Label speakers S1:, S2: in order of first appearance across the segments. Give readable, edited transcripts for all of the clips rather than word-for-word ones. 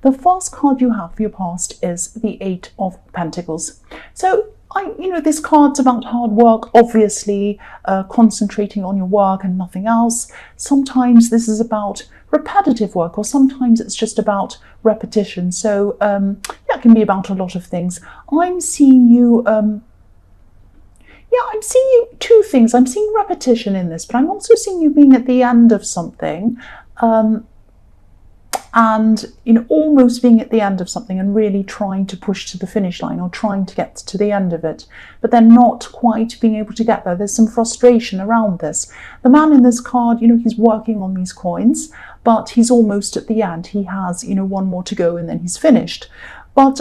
S1: The first card you have for your past is the Eight of Pentacles. So this card's about hard work, obviously, concentrating on your work and nothing else. Sometimes this is about repetitive work, or sometimes it's just about repetition. So it can be about a lot of things. I'm seeing you, I'm seeing you two things. I'm seeing repetition in this, but I'm also seeing you being at the end of something. And almost being at the end of something and really trying to push to the finish line, or trying to get to the end of it, but then not quite being able to get there. There's some frustration around this. The man in this card, he's working on these coins, but he's almost at the end. He has one more to go and then he's finished. But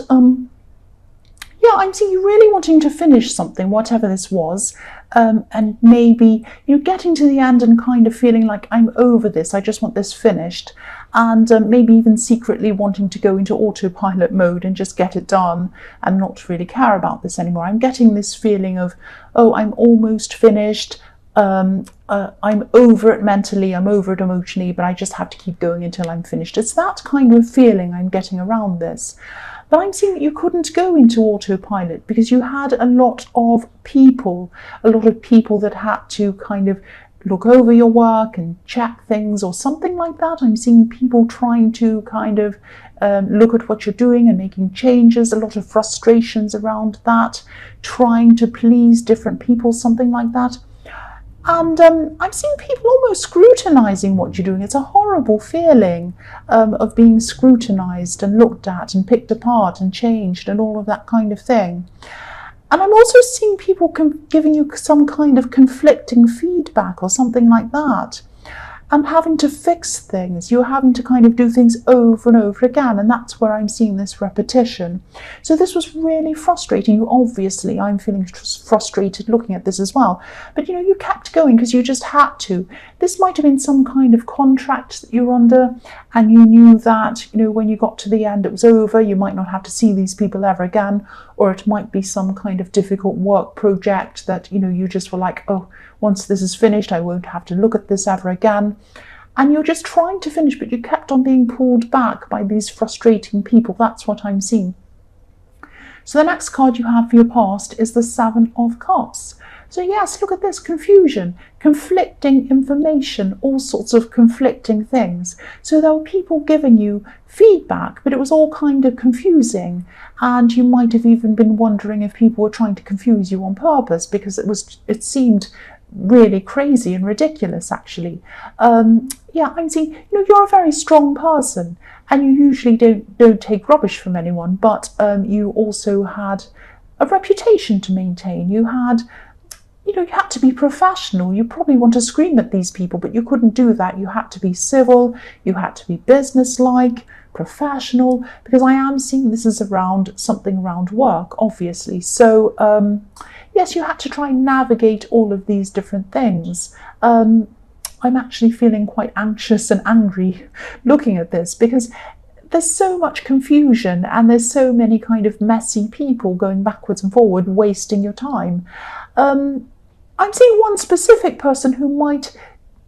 S1: I'm seeing you really wanting to finish something, whatever this was, and maybe getting to the end and kind of feeling like, I'm over this, I just want this finished, and maybe even secretly wanting to go into autopilot mode and just get it done and not really care about this anymore. I'm getting this feeling of, oh, I'm almost finished, I'm over it mentally, I'm over it emotionally, but I just have to keep going until I'm finished. It's that kind of feeling I'm getting around this. But I'm seeing that you couldn't go into autopilot because you had a lot of people that had to kind of look over your work and check things or something like that. I'm seeing people trying to kind of look at what you're doing and making changes, a lot of frustrations around that, trying to please different people, something like that. And I'm seeing people almost scrutinizing what you're doing. It's a horrible feeling of being scrutinized and looked at and picked apart and changed and all of that kind of thing. And I'm also seeing people giving you some kind of conflicting feedback or something like that. And having to fix things. You're having to kind of do things over and over again. And that's where I'm seeing this repetition. So this was really frustrating. You obviously, I'm feeling frustrated looking at this as well. But you kept going because you just had to. This might have been some kind of contract that you're under. And you knew that, when you got to the end, it was over. You might not have to see these people ever again. Or it might be some kind of difficult work project that, you just were like, oh, once this is finished, I won't have to look at this ever again. And you're just trying to finish, but you kept on being pulled back by these frustrating people. That's what I'm seeing. So the next card you have for your past is the Seven of Cups. So yes, look at this, confusion, conflicting information, all sorts of conflicting things. So there were people giving you feedback, but it was all kind of confusing. And you might have even been wondering if people were trying to confuse you on purpose, because it seemed really crazy and ridiculous, actually. I'm seeing, you're a very strong person and you usually don't take rubbish from anyone, but you also had a reputation to maintain. You had to be professional. You probably want to scream at these people, but you couldn't do that. You had to be civil, you had to be businesslike, professional, because I am seeing this is something around work, obviously. So yes, you had to try and navigate all of these different things. I'm actually feeling quite anxious and angry looking at this, because there's so much confusion and there's so many kind of messy people going backwards and forward, wasting your time. I'm seeing one specific person who might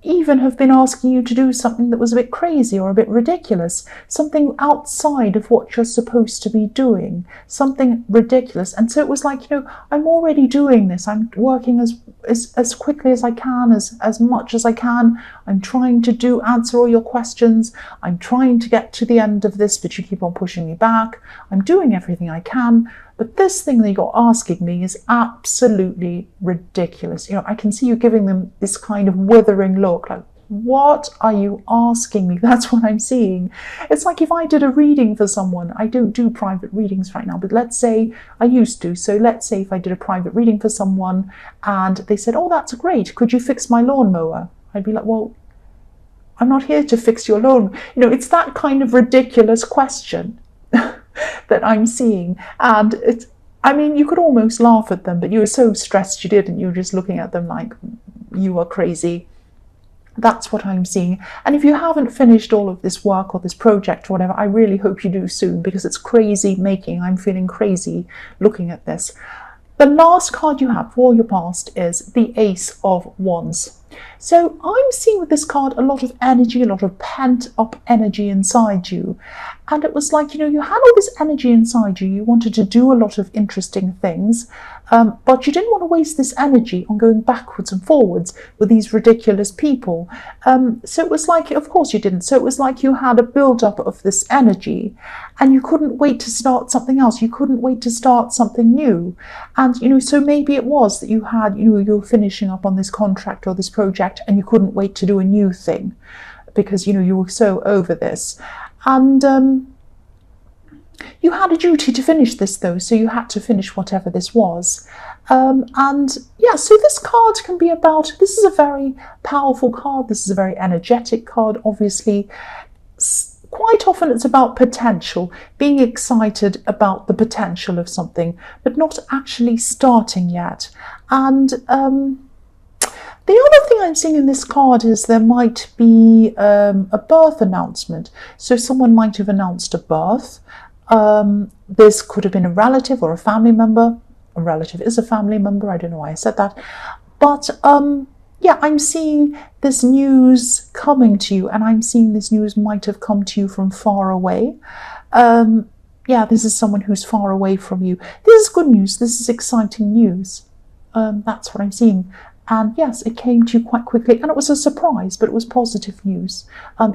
S1: even have been asking you to do something that was a bit crazy or a bit ridiculous, something outside of what you're supposed to be doing, something ridiculous. And so it was like, I'm already doing this. I'm working as quickly as I can, as much as I can. I'm trying to answer all your questions. I'm trying to get to the end of this, but you keep on pushing me back. I'm doing everything I can. But this thing that you're asking me is absolutely ridiculous. I can see you giving them this kind of withering look, like, what are you asking me? That's what I'm seeing. It's like if I did a reading for someone. I don't do private readings right now, but let's say I used to. So let's say if I did a private reading for someone and they said, oh, that's great, could you fix my lawnmower? I'd be like, well, I'm not here to fix your lawn. It's that kind of ridiculous question that I'm seeing. And you could almost laugh at them, but you were so stressed you didn't. You were just looking at them like you are crazy. That's what I'm seeing. And if you haven't finished all of this work or this project or whatever, I really hope you do soon, because it's crazy making. I'm feeling crazy looking at this. The last card you have for your past is the Ace of Wands. So I'm seeing with this card a lot of energy, a lot of pent up energy inside you. And it was like, you had all this energy inside you. You wanted to do a lot of interesting things, but you didn't want to waste this energy on going backwards and forwards with these ridiculous people. So it was like, of course you didn't. So it was like you had a build-up of this energy and you couldn't wait to start something else. You couldn't wait to start something new. And, so maybe it was that you had, you were finishing up on this contract or this project and you couldn't wait to do a new thing because, you were so over this. And you had a duty to finish this, though, so you had to finish whatever this was. So this card can be about, this is a very powerful card, this is a very energetic card, obviously. Quite often it's about potential, being excited about the potential of something, but not actually starting yet. And the other thing I'm seeing in this card is there might be a birth announcement. So someone might have announced a birth. This could have been a relative or a family member. A relative is a family member. I don't know why I said that. But I'm seeing this news coming to you, and I'm seeing this news might have come to you from far away. This is someone who's far away from you. This is good news. This is exciting news. That's what I'm seeing. And yes, it came to you quite quickly, and it was a surprise, but it was positive news.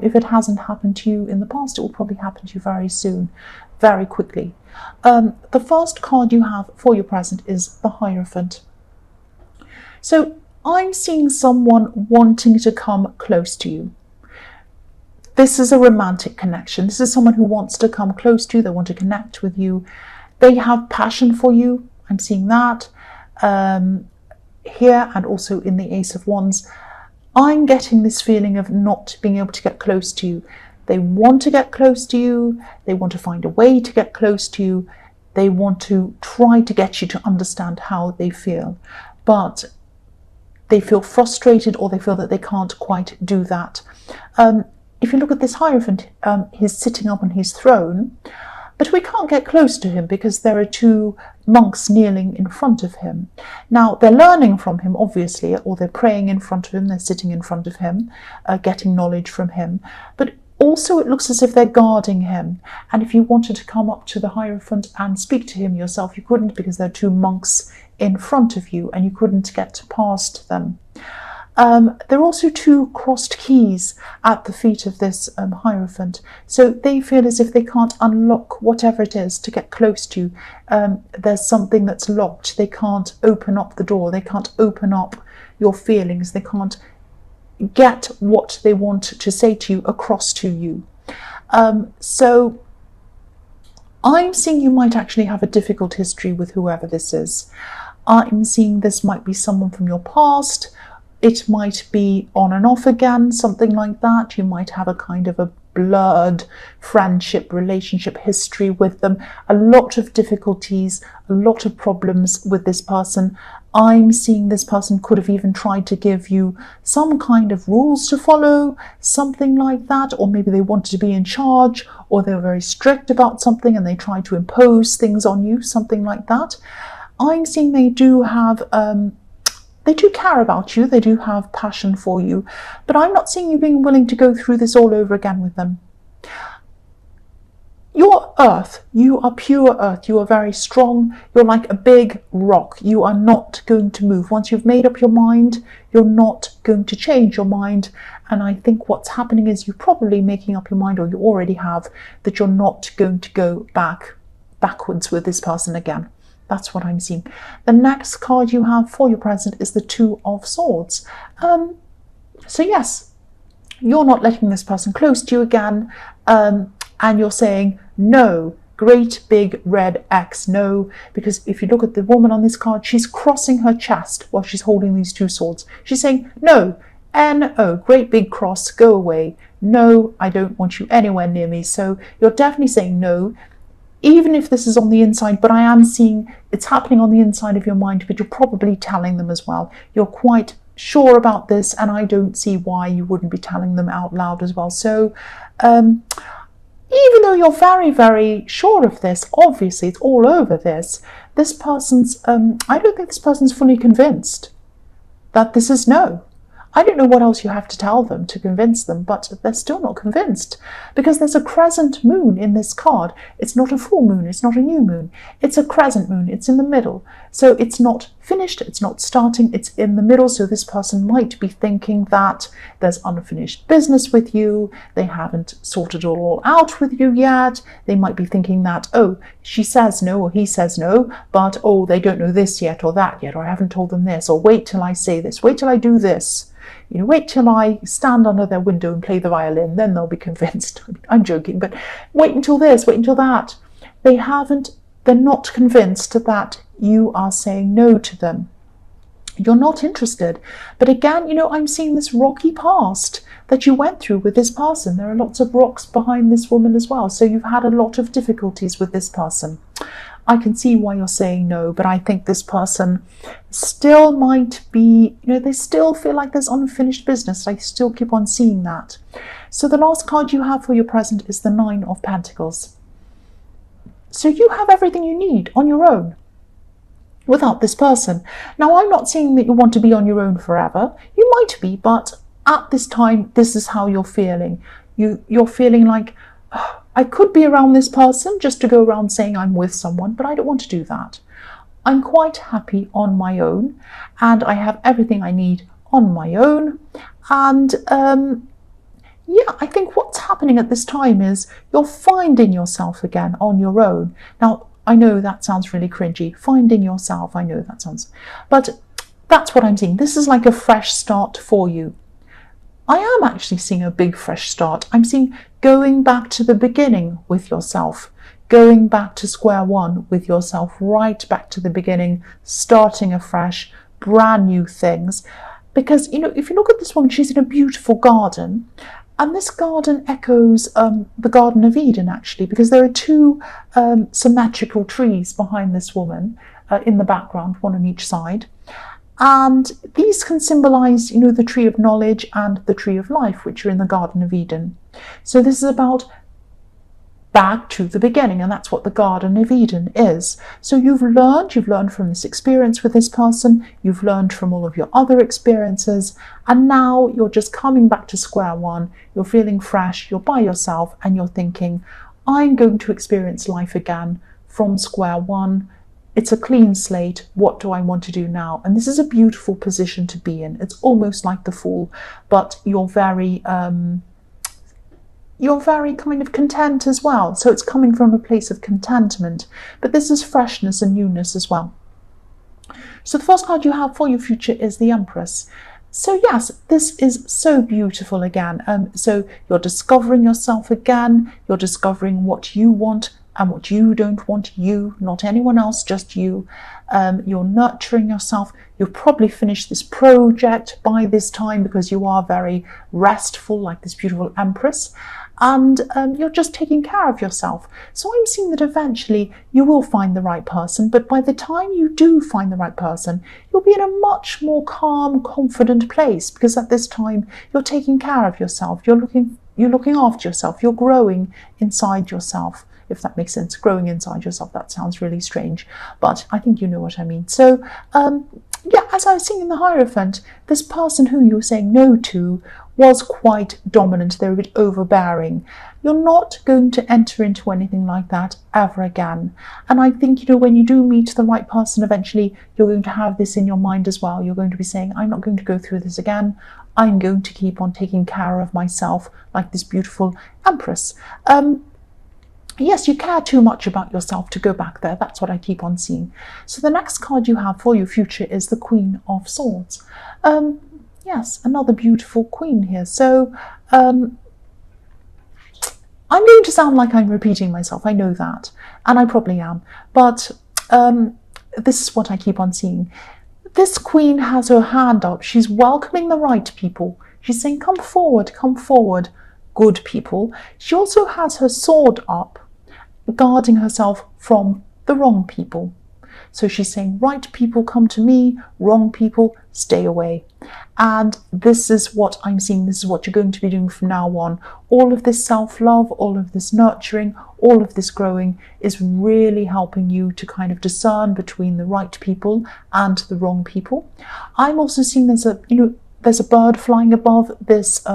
S1: If it hasn't happened to you in the past, it will probably happen to you very soon, very quickly. The first card you have for your present is the Hierophant. So I'm seeing someone wanting to come close to you. This is a romantic connection. This is someone who wants to come close to you. They want to connect with you. They have passion for you. I'm seeing that. Here and also in the Ace of Wands, I'm getting this feeling of not being able to get close to you. They want to get close to you. They want to find a way to get close to you. They want to try to get you to understand how they feel, but they feel frustrated or they feel that they can't quite do that. If you look at this Hierophant, he's sitting up on his throne, but we can't get close to him because there are two monks kneeling in front of him. Now, they're learning from him, obviously, or they're praying in front of him, they're sitting in front of him, getting knowledge from him. But also it looks as if they're guarding him. And if you wanted to come up to the Hierophant and speak to him yourself, you couldn't because there are two monks in front of you and you couldn't get past them. There are also two crossed keys at the feet of this Hierophant. So they feel as if they can't unlock whatever it is to get close to you. There's something that's locked. They can't open up the door. They can't open up your feelings. They can't get what they want to say to you across to you. So I'm seeing you might actually have a difficult history with whoever this is. I'm seeing this might be someone from your past. It might be on and off again, something like that. You might have a kind of a blurred friendship, relationship history with them. A lot of difficulties, a lot of problems with this person. I'm seeing this person could have even tried to give you some kind of rules to follow, something like that. Or maybe they wanted to be in charge, or they were very strict about something and they tried to impose things on you, something like that. I'm seeing they do have... They do care about you, they do have passion for you, but I'm not seeing you being willing to go through this all over again with them. You're earth, you are pure earth, you are very strong, you're like a big rock, you are not going to move. Once you've made up your mind, you're not going to change your mind, and I think what's happening is you're probably making up your mind, or you already have, that you're not going to go backwards with this person again. That's what I'm seeing. The next card you have for your present is the Two of Swords. So yes, you're not letting this person close to you again, and you're saying no, great big red X, no, because if you look at the woman on this card, she's crossing her chest while she's holding these two swords. She's saying no, N-O, great big cross, go away. No, I don't want you anywhere near me. So you're definitely saying no, even if this is on the inside, but I am seeing it's happening on the inside of your mind, but you're probably telling them as well. You're quite sure about this, and I don't see why you wouldn't be telling them out loud as well. So even though you're very, very sure of this, obviously it's all over this, I don't think this person's fully convinced that this is no. I don't know what else you have to tell them to convince them, but they're still not convinced because there's a crescent moon in this card. It's not a full moon, it's not a new moon. It's a crescent moon, it's in the middle. So it's not finished, it's not starting, it's in the middle. So this person might be thinking that there's unfinished business with you, they haven't sorted it all out with you yet. They might be thinking that, oh, she says no or he says no, but oh, they don't know this yet or that yet, or I haven't told them this, or wait till I say this, wait till I do this. You know, wait till I stand under their window and play the violin, then they'll be convinced. I'm joking, but wait until this, wait until that. They're not convinced that you are saying no to them. You're not interested. But again, you know, I'm seeing this rocky past that you went through with this person. There are lots of rocks behind this woman as well. So you've had a lot of difficulties with this person. I can see why you're saying no, but I think this person still might be, you know, they still feel like there's unfinished business. I still keep on seeing that. So the last card you have for your present is the Nine of Pentacles. So you have everything you need on your own without this person. Now, I'm not saying that you want to be on your own forever. You might be, but at this time, this is how you're feeling. You're feeling like, oh, I could be around this person just to go around saying I'm with someone, but I don't want to do that. I'm quite happy on my own, and I have everything I need on my own. And yeah, I think what's happening at this time is you're finding yourself again on your own. Now, I know that sounds really cringy. Finding yourself, I know that sounds, but that's what I'm seeing. This is like a fresh start for you. I am actually seeing a big fresh start. I'm seeing going back to the beginning with yourself, going back to square one with yourself, right back to the beginning, starting afresh, brand new things. Because, you know, if you look at this woman, she's in a beautiful garden. And this garden echoes the Garden of Eden, actually, because there are two symmetrical trees behind this woman in the background, one on each side. And these can symbolize, you know, the tree of knowledge and the tree of life, which are in the Garden of Eden. So this is about back to the beginning, and that's what the Garden of Eden is. So you've learned from this experience with this person, you've learned from all of your other experiences, and now you're just coming back to square one. You're feeling fresh, you're by yourself, and you're thinking, I'm going to experience life again from square one. It's a clean slate. What do I want to do now? And this is a beautiful position to be in. It's almost like the Fool, but you're very kind of content as well. So it's coming from a place of contentment, but this is freshness and newness as well. So the first card you have for your future is the Empress. So yes, this is so beautiful again. So you're discovering yourself again. You're discovering what you want and what you don't want, you, not anyone else, just you. You're nurturing yourself. You've probably finished this project by this time because you are very restful, like this beautiful Empress. And you're just taking care of yourself. So I'm seeing that eventually you will find the right person, but by the time you do find the right person, you'll be in a much more calm, confident place, because at this time you're taking care of yourself. You're looking after yourself. You're growing inside yourself. If that makes sense, growing inside yourself, that sounds really strange, but I think you know what I mean. So yeah, as I was saying in the Hierophant, this person who you were saying no to was quite dominant. They were a bit overbearing. You're not going to enter into anything like that ever again. And I think, you know, when you do meet the right person, eventually you're going to have this in your mind as well. You're going to be saying, I'm not going to go through this again. I'm going to keep on taking care of myself, like this beautiful Empress. Yes, you care too much about yourself to go back there. That's what I keep on seeing. So the next card you have for your future is the Queen of Swords. Yes, another beautiful queen here. So I'm going to sound like I'm repeating myself. I know that, and I probably am. But this is what I keep on seeing. This queen has her hand up. She's welcoming the right people. She's saying, come forward, good people. She also has her sword up, guarding herself from the wrong people. So she's saying, right people, come to me, wrong people, stay away. And this is what I'm seeing. This is what you're going to be doing from now on. All of this self-love, all of this nurturing, all of this growing is really helping you to kind of discern between the right people and the wrong people. I'm also seeing there's there's a bird flying above this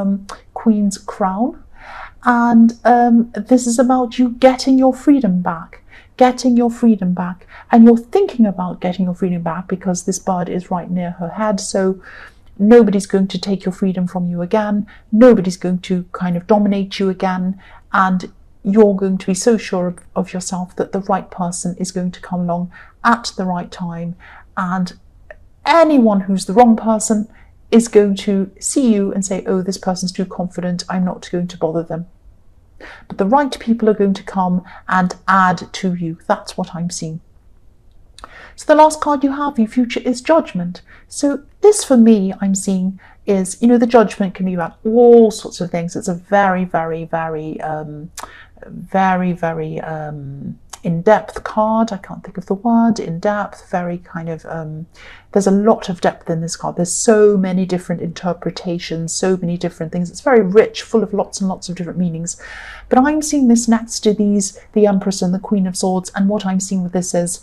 S1: Queen's crown, and this is about you getting your freedom back. Getting your freedom back, and you're thinking about getting your freedom back because this bird is right near her head, so nobody's going to take your freedom from you again, nobody's going to kind of dominate you again, and you're going to be so sure of yourself that the right person is going to come along at the right time, and anyone who's the wrong person is going to see you and say, oh, this person's too confident, I'm not going to bother them. But the right people are going to come and add to you. That's what I'm seeing. So the last card you have, your future, is Judgment. So this, for me, I'm seeing is, the Judgment can be about all sorts of things. It's a very, very, very, very in-depth card. I can't think of the word. In-depth, very kind of, there's a lot of depth in this card. There's so many different interpretations, so many different things. It's very rich, full of lots and lots of different meanings. But I'm seeing this next to these, the Empress and the Queen of Swords, and what I'm seeing with this is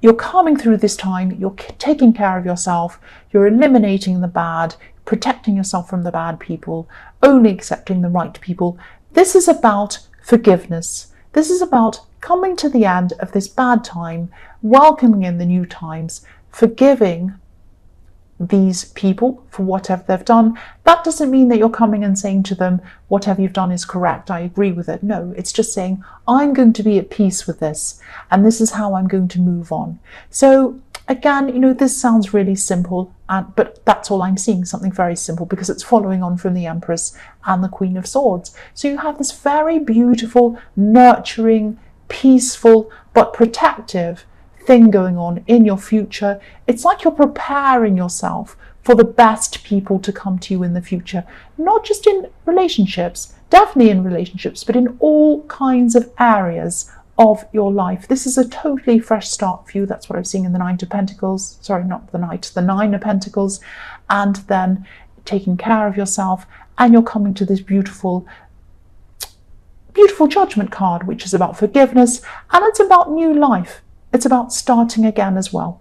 S1: you're coming through this time, you're taking care of yourself, you're eliminating the bad, protecting yourself from the bad people, only accepting the right people. This is about forgiveness. This is about coming to the end of this bad time, welcoming in the new times, forgiving these people for whatever they've done. That doesn't mean that you're coming and saying to them, whatever you've done is correct, I agree with it. No, it's just saying, I'm going to be at peace with this, and this is how I'm going to move on. So again, this sounds really simple, but that's all I'm seeing, something very simple, because it's following on from the Empress and the Queen of Swords. So you have this very beautiful, nurturing, peaceful, but protective thing going on in your future. It's like you're preparing yourself for the best people to come to you in the future, not just in relationships, definitely in relationships, but in all kinds of areas of your life. This is a totally fresh start for you. That's what I'm seeing in the Nine of Pentacles. Sorry, not the Knight, the Nine of Pentacles. And then taking care of yourself, and you're coming to this beautiful Judgment card, which is about forgiveness, and it's about new life. It's about starting again as well.